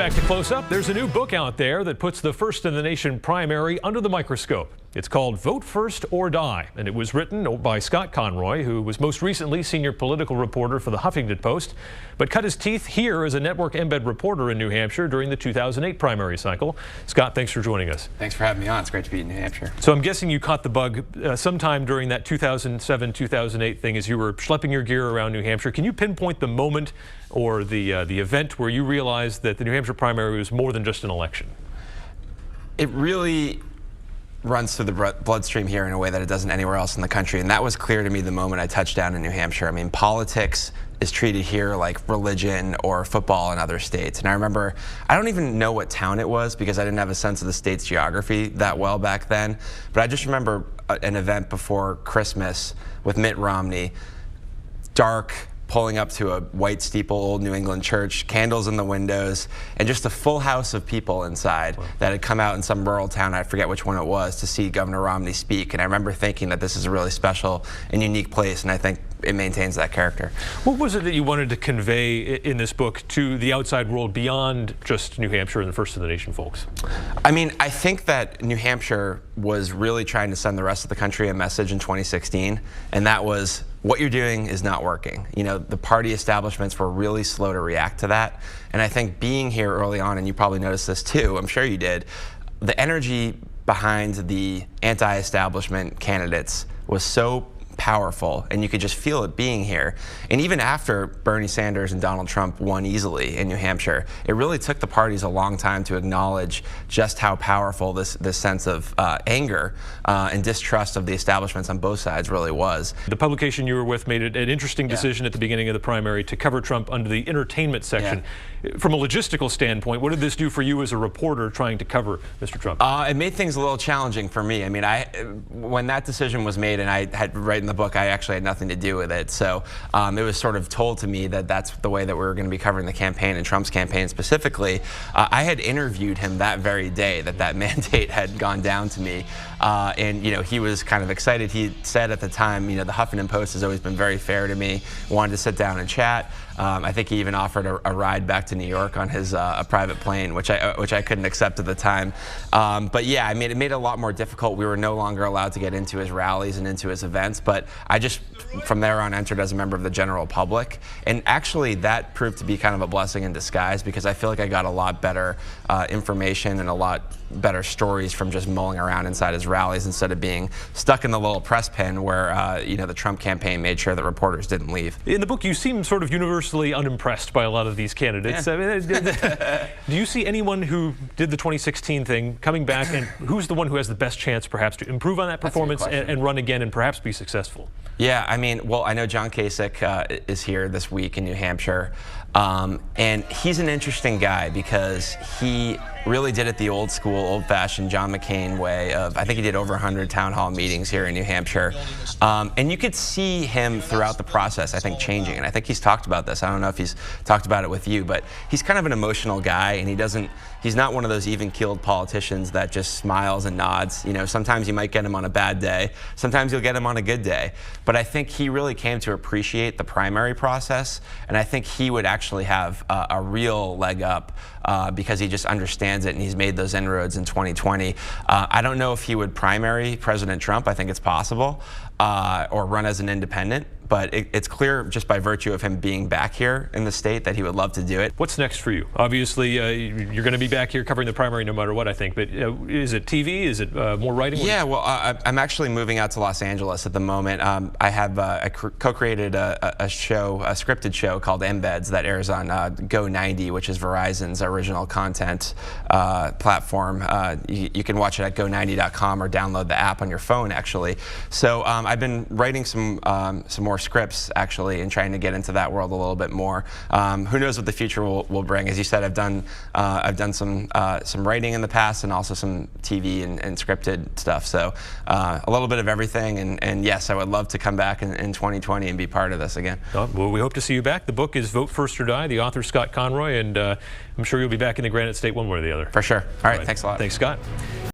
back to Close Up. There's a new book out there that puts the first in the nation primary under the microscope. It's called Vote First or Die, and it was written by Scott Conroy, who was most recently senior political reporter for the Huffington Post, but cut his teeth here as a network embed reporter in New Hampshire during the 2008 primary cycle. Scott, thanks for joining us. Thanks for having me on. It's great to be in New Hampshire. So I'm guessing you caught the bug sometime during that 2007-2008 thing as you were schlepping your gear around New Hampshire. Can you pinpoint the moment or the event where you realized that the New Hampshire primary was more than just an election? It really runs through the bloodstream here in a way that it doesn't anywhere else in the country, and that was clear to me the moment I touched down in New Hampshire. I mean, politics is treated here like religion or football in other states. And I remember, I don't even know what town it was because I didn't have a sense of the state's geography that well back then, but I just remember an event before Christmas with Mitt Romney, dark, pulling up to a white steeple old New England church, candles in the windows, and just a full house of people inside that had come out in some rural town, I forget which one it was, to see Governor Romney speak. And I remember thinking that this is a really special and unique place, and I think it maintains that character. What was it that you wanted to convey in this book to the outside world beyond just New Hampshire and the first of the nation folks? I mean, I think that New Hampshire was really trying to send the rest of the country a message in 2016, and that was, what you're doing is not working. You know, the party establishments were really slow to react to that, and I think being here early on, and you probably noticed this too, I'm sure you did, the energy behind the anti-establishment candidates was so powerful, and you could just feel it being here. And even after Bernie Sanders and Donald Trump won easily in New Hampshire, it really took the parties a long time to acknowledge just how powerful this sense of anger and distrust of the establishments on both sides really was. The publication you were with made it an interesting decision at the beginning of the primary to cover Trump under the entertainment section. From a logistical standpoint, what did this do for you as a reporter trying to cover Mr. Trump? It made things a little challenging for me. I mean, when that decision was made, and I had right in the book, I actually had nothing to do with it. So it was sort of told to me that that's the way that we were going to be covering the campaign and Trump's campaign specifically. I had interviewed him that very day that mandate had gone down to me. And, you know, he was kind of excited. He said at the time, you know, the Huffington Post has always been very fair to me, wanted to sit down and chat. I think he even offered a ride back to New York on his a private plane, which I couldn't accept at the time. But yeah, I mean, it made it a lot more difficult. We were no longer allowed to get into his rallies and into his events, but I just, from there on, entered as a member of the general public. And actually, that proved to be kind of a blessing in disguise because I feel like I got a lot better information and a lot better stories from just mulling around inside his rallies instead of being stuck in the little press pen where you know, the Trump campaign made sure that reporters didn't leave. In the book, you seem sort of universally unimpressed by a lot of these candidates. Yeah. I mean, do you see anyone who did the 2016 thing coming back, and who's the one who has the best chance perhaps to improve on that performance and run again and perhaps be successful? Yeah, I mean, well, I know John Kasich is here this week in New Hampshire, and he's an interesting guy because he really did it the old school, old-fashioned John McCain way of, I think he did over 100 town hall meetings here in New Hampshire. And you could see him throughout the process, I think, changing. And I think he's talked about this. I don't know if he's talked about it with you, but he's kind of an emotional guy, and he's not one of those even-keeled politicians that just smiles and nods. You know, sometimes you might get him on a bad day. Sometimes you'll get him on a good day. But I think he really came to appreciate the primary process, and I think he would actually have a real leg up because he just understands it, and he's made those inroads in 2020. I don't know if he would primary President Trump. I think it's possible, or run as an independent. But it's clear just by virtue of him being back here in the state that he would love to do it. What's next for you? Obviously, you're going to be back here covering the primary no matter what, I think. But is it TV? Is it more writing? Yeah, well, I'm actually moving out to Los Angeles at the moment. I have I co-created a show, a scripted show called Embeds that airs on Go90, which is Verizon's original content platform. You can watch it at go90.com or download the app on your phone, actually. So I've been writing some more scripts, actually, and trying to get into that world a little bit more. Who knows what the future will bring? As you said, I've done some writing in the past and also some TV and scripted stuff. So a little bit of everything. And yes, I would love to come back in 2020 and be part of this again. Well, we hope to see you back. The book is Vote First or Die. The author Scott Conroy, and I'm sure you'll be back in the Granite State one way or the other. For sure. All right. Thanks a lot. Thanks, Scott.